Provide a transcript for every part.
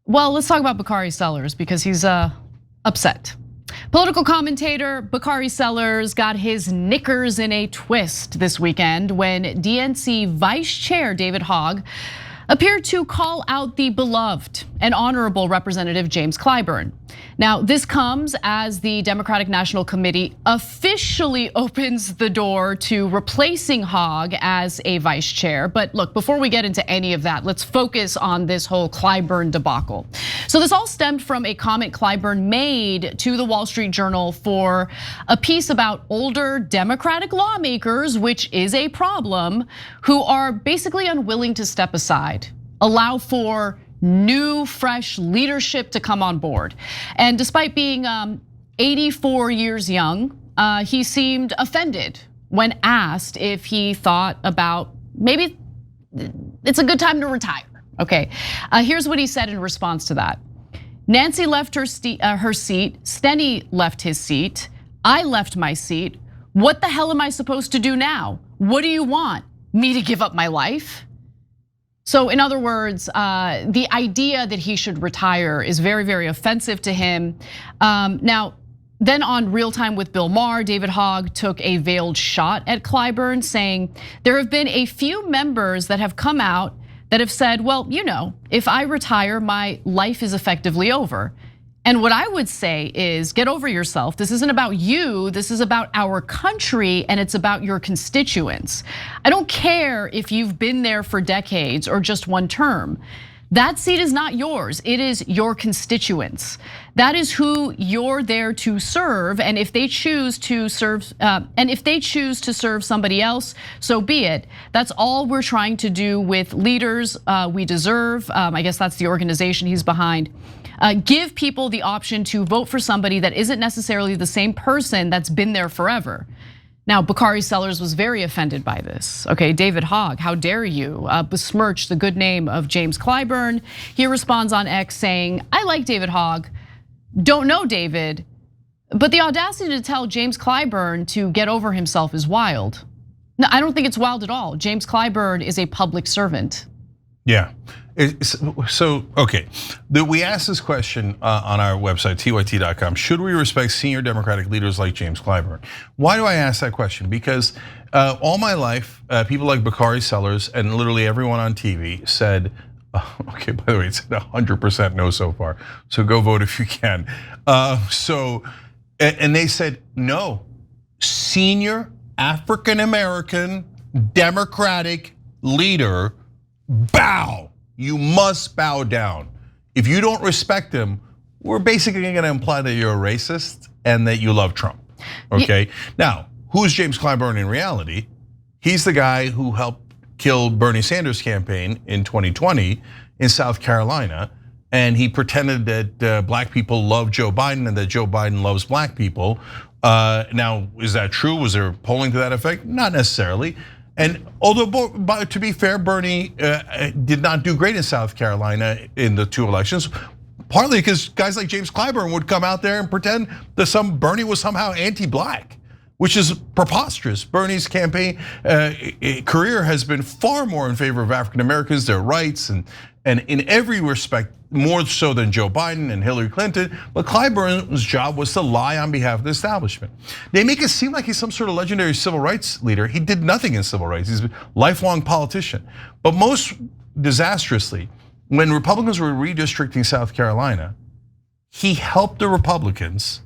Well, let's talk about Bakari Sellers because he's upset. Political commentator Bakari Sellers got his knickers in a twist this weekend when DNC Vice Chair David Hogg appeared to call out the beloved and honorable Representative James Clyburn. Now, this comes as the Democratic National Committee officially opens the door to replacing Hogg as a vice chair. But look, before we get into any of that, let's focus on this whole Clyburn debacle. So this all stemmed from a comment Clyburn made to the Wall Street Journal for a piece about older Democratic lawmakers, which is a problem, who are basically unwilling to step aside, allow for new, fresh leadership to come on board. And despite being 84 years young, he seemed offended when asked if he thought about maybe it's a good time to retire. Okay, here's what he said in response to that. Nancy left her seat, Steny left his seat, I left my seat. What the hell am I supposed to do now? What do you want? Me to give up my life? So in other words, the idea that he should retire is very, very offensive to him. Now, then on Real Time with Bill Maher, David Hogg took a veiled shot at Clyburn, saying there have been a few members that have come out that have said, well, you know, if I retire, my life is effectively over. And what I would say is get over yourself. This isn't about you, this is about our country and it's about your constituents. I don't care if you've been there for decades or just one term. That seat is not yours, it is your constituents. That is who you're there to serve, and if they choose to serve, somebody else, so be it. That's all we're trying to do with leaders we deserve. I guess that's the organization he's behind. Give people the option to vote for somebody that isn't necessarily the same person that's been there forever. Now, Bakari Sellers was very offended by this. Okay, David Hogg, how dare you besmirch the good name of James Clyburn? He responds on X saying, I like David Hogg, don't know David, but the audacity to tell James Clyburn to get over himself is wild. No, I don't think it's wild at all. James Clyburn is a public servant. Yeah. So, okay, we asked this question on our website, tyt.com. Should we respect senior Democratic leaders like James Clyburn? Why do I ask that question? Because all my life, people like Bakari Sellers and literally everyone on TV said, okay, by the way, it's 100% no so far. So go vote if you can. And they said, no, senior African-American Democratic leader, bow. You must bow down. If you don't respect him, we're basically gonna imply that you're a racist and that you love Trump, okay? Now, who's James Clyburn in reality? He's the guy who helped kill Bernie Sanders' campaign in 2020 in South Carolina, and he pretended that black people love Joe Biden and that Joe Biden loves black people. Now, is that true? Was there polling to that effect? Not necessarily. And although, to be fair, Bernie did not do great in South Carolina in the 2 elections, partly because guys like James Clyburn would come out there and pretend that Bernie was somehow anti-black, which is preposterous. Bernie's campaign career has been far more in favor of African Americans, their rights, and in every respect, more so than Joe Biden and Hillary Clinton. But Clyburn's job was to lie on behalf of the establishment. They make it seem like he's some sort of legendary civil rights leader. He did nothing in civil rights. He's a lifelong politician. But most disastrously, when Republicans were redistricting South Carolina, he helped the Republicans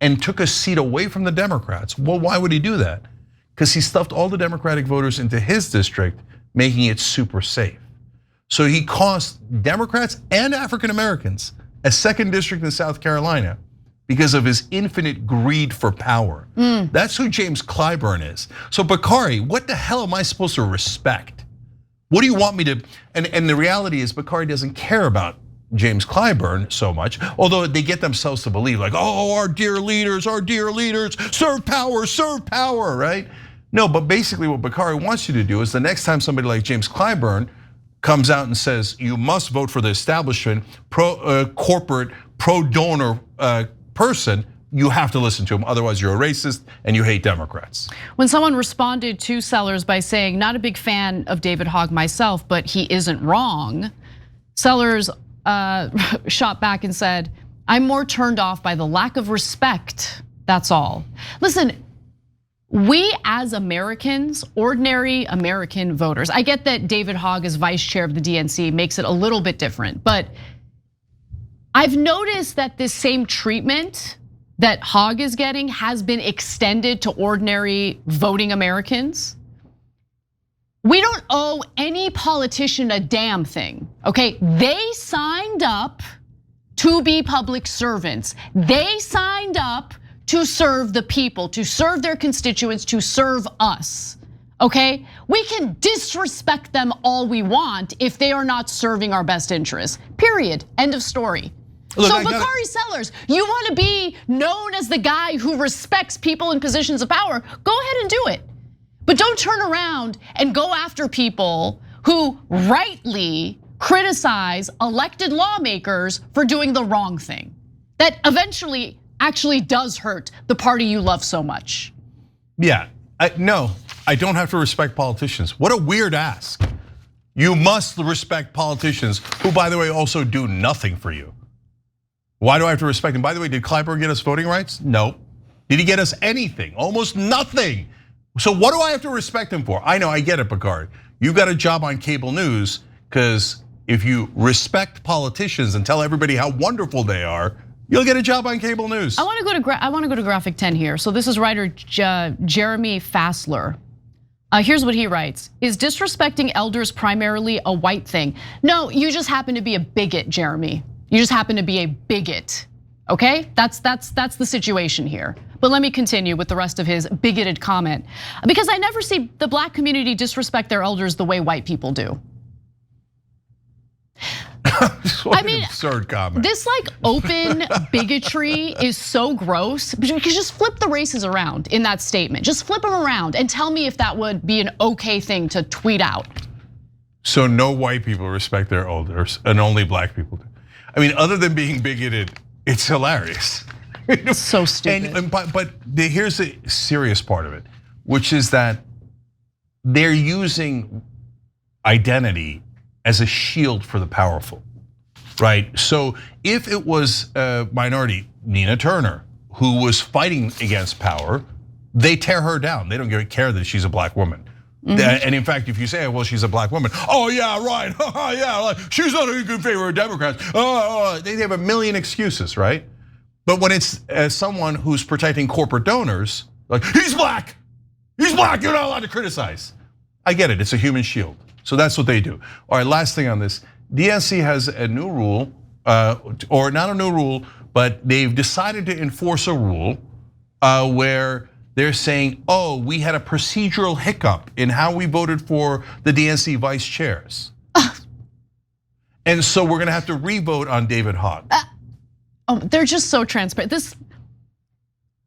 and took a seat away from the Democrats. Well, why would he do that? Because he stuffed all the Democratic voters into his district, making it super safe. So he cost Democrats and African Americans a 2nd district in South Carolina because of his infinite greed for power. That's who James Clyburn is. So Bakari, what the hell am I supposed to respect? What do you want me to, and the reality is Bakari doesn't care about James Clyburn so much, although they get themselves to believe like, oh, our dear leaders, serve power, right? No, but basically what Bakari wants you to do is the next time somebody like James Clyburn comes out and says you must vote for the establishment, corporate, pro-donor person, you have to listen to him. Otherwise, you're a racist and you hate Democrats. When someone responded to Sellers by saying, not a big fan of David Hogg myself, but he isn't wrong, Sellers shot back and said, "I'm more turned off by the lack of respect, that's all." Listen, we as Americans, ordinary American voters, I get that David Hogg as vice chair of the DNC makes it a little bit different, but I've noticed that this same treatment that Hogg is getting has been extended to ordinary voting Americans. We don't owe any politician a damn thing, okay? They signed up to be public servants. They signed up to serve the people, to serve their constituents, to serve us, okay? We can disrespect them all we want if they are not serving our best interests, period, end of story. Look, so Bakari Sellers, you want to be known as the guy who respects people in positions of power, go ahead and do it. But don't turn around and go after people who rightly criticize elected lawmakers for doing the wrong thing. That eventually actually does hurt the party you love so much. Yeah, no, I don't have to respect politicians. What a weird ask. You must respect politicians who, by the way, also do nothing for you. Why do I have to respect him? By the way, did Clyburn get us voting rights? No. Did he get us anything? Almost nothing. So what do I have to respect him for? I know, I get it, Picard. You've got a job on cable news, because if you respect politicians and tell everybody how wonderful they are, you'll get a job on cable news. I want to go to graphic 10 here. So this is writer Jeremy Fassler. Here's what he writes: "Is disrespecting elders primarily a white thing?" No, you just happen to be a bigot, Jeremy. You just happen to be a bigot, okay? That's the situation here. But let me continue with the rest of his bigoted comment, because I never see the black community disrespect their elders the way white people do. I mean, absurd comment. This like open bigotry is so gross. Because just flip the races around in that statement. Just flip them around and tell me if that would be an okay thing to tweet out. So no white people respect their elders, and only black people do. I mean, other than being bigoted, it's hilarious. It's so stupid. But here's the serious part of it, which is that they're using identity as a shield for the powerful, right? So if it was a minority, Nina Turner, who was fighting against power, they tear her down. They don't care that she's a black woman. And in fact, if you say, well, she's a black woman, oh yeah, right, yeah, she's not a good favor of Democrats. They have a million excuses, right? But when it's someone who's protecting corporate donors, like, he's black, you're not allowed to criticize. I get it, it's a human shield. So that's what they do. All right, last thing on this. DNC has a new rule, or not a new rule, but they've decided to enforce a rule where they're saying, oh, we had a procedural hiccup in how we voted for the DNC vice chairs. And so we're gonna have to re-vote on David Hogg. They're just so transparent.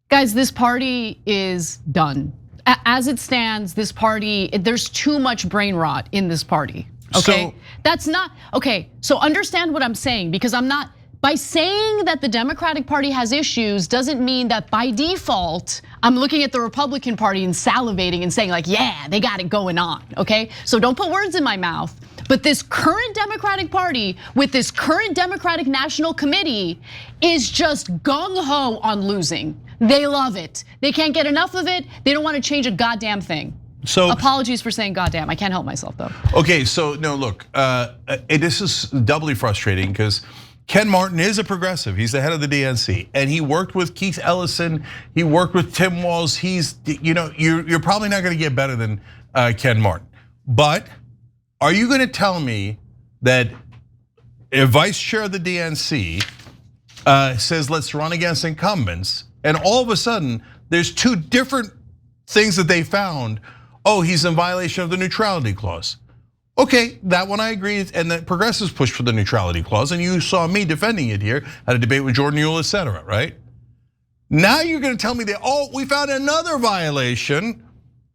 Guys, this party is done. As it stands, this party, there's too much brain rot in this party, okay? That's not, okay, so understand what I'm saying, because I'm not, by saying that the Democratic Party has issues doesn't mean that by default, I'm looking at the Republican Party and salivating and saying like, yeah, they got it going on, okay? So don't put words in my mouth. But this current Democratic Party with this current Democratic National Committee is just gung-ho on losing. They love it. They can't get enough of it. They don't want to change a goddamn thing. So apologies for saying goddamn. I can't help myself though. Okay, so no, look, this is doubly frustrating because Ken Martin is a progressive. He's the head of the DNC, and he worked with Keith Ellison. He worked with Tim Walz. You're probably not going to get better than Ken Martin. But are you going to tell me that a vice chair of the DNC says let's run against incumbents, and all of a sudden there's two different things that they found? Oh, he's in violation of the neutrality clause. Okay, that one I agree, and the progressives pushed for the neutrality clause, and you saw me defending it here, had a debate with Jordan Ewell, et cetera, right? Now you're gonna tell me that, oh, we found another violation.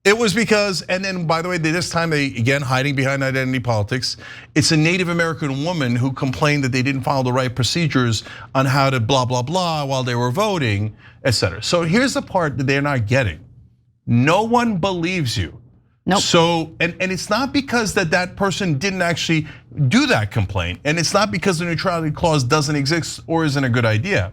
It was because, and then by the way, this time they, again, hiding behind identity politics. It's a Native American woman who complained that they didn't follow the right procedures on how to blah, blah, blah while they were voting, et cetera. So here's the part that they're not getting. No one believes you Nope. So, and it's not because that person didn't actually do that complaint, and it's not because the neutrality clause doesn't exist or isn't a good idea.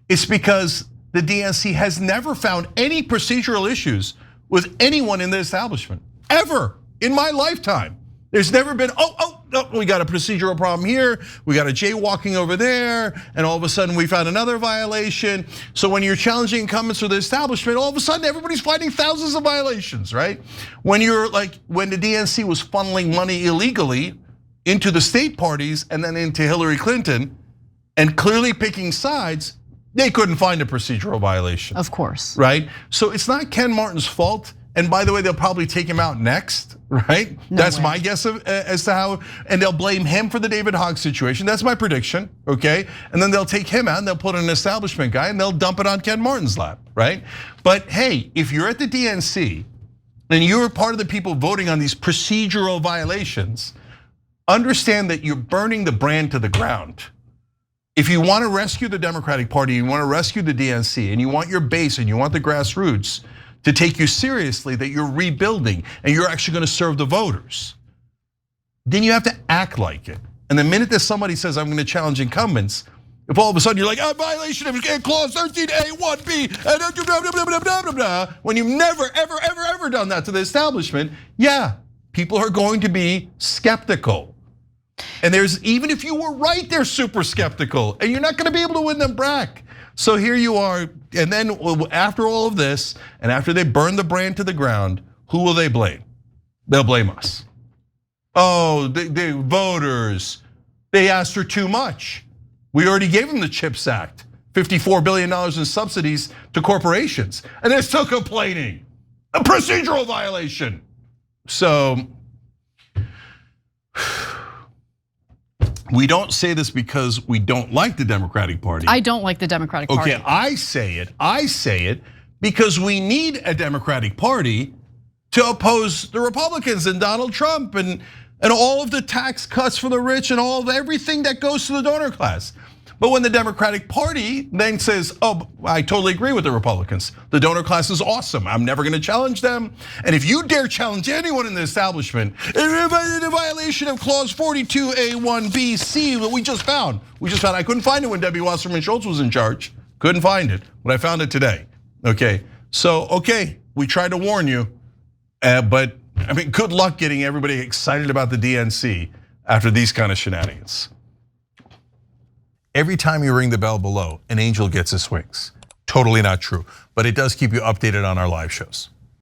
It's because the DNC has never found any procedural issues with anyone in the establishment, ever in my lifetime. There's never been, we got a procedural problem here, we got a jaywalking over there, and all of a sudden we found another violation. So when you're challenging incumbents or the establishment, all of a sudden everybody's finding thousands of violations, right? When the DNC was funneling money illegally into the state parties and then into Hillary Clinton and clearly picking sides, they couldn't find a procedural violation. Of course. Right? So it's not Ken Martin's fault. And by the way, they'll probably take him out next, right? That's my guess as to how, and they'll blame him for the David Hogg situation. That's my prediction, okay? And then they'll take him out and they'll put an establishment guy and they'll dump it on Ken Martin's lap, right? But hey, if you're at the DNC and you're part of the people voting on these procedural violations, understand that you're burning the brand to the ground. If you want to rescue the Democratic Party, you want to rescue the DNC, and you want your base and you want the grassroots to take you seriously, that you're rebuilding and you're actually going to serve the voters, then you have to act like it. And the minute that somebody says, I'm going to challenge incumbents, if all of a sudden you're like, violation of clause 13A1B, when you've never, ever done that to the establishment, yeah, people are going to be skeptical. And even if you were right, they're super skeptical, and you're not going to be able to win them back. So here you are, and then after all of this, and after they burn the brand to the ground, who will they blame? They'll blame us. Oh, the voters, they asked for too much. We already gave them the CHIPS Act, $54 billion in subsidies to corporations, and they're still complaining. A procedural violation. So, we don't say this because we don't like the Democratic Party. I don't like the Democratic Party. Okay, I say it because we need a Democratic Party to oppose the Republicans and Donald Trump and all of the tax cuts for the rich and everything that goes to the donor class. But when the Democratic Party then says, I totally agree with the Republicans. The donor class is awesome. I'm never going to challenge them. And if you dare challenge anyone in the establishment, in violation of clause 42A1BC that we just found. I couldn't find it when Debbie Wasserman Schultz was in charge. Couldn't find it, but I found it today. Okay, so we tried to warn you, but I mean, good luck getting everybody excited about the DNC after these kind of shenanigans. Every time you ring the bell below, an angel gets his wings. Totally not true, but it does keep you updated on our live shows.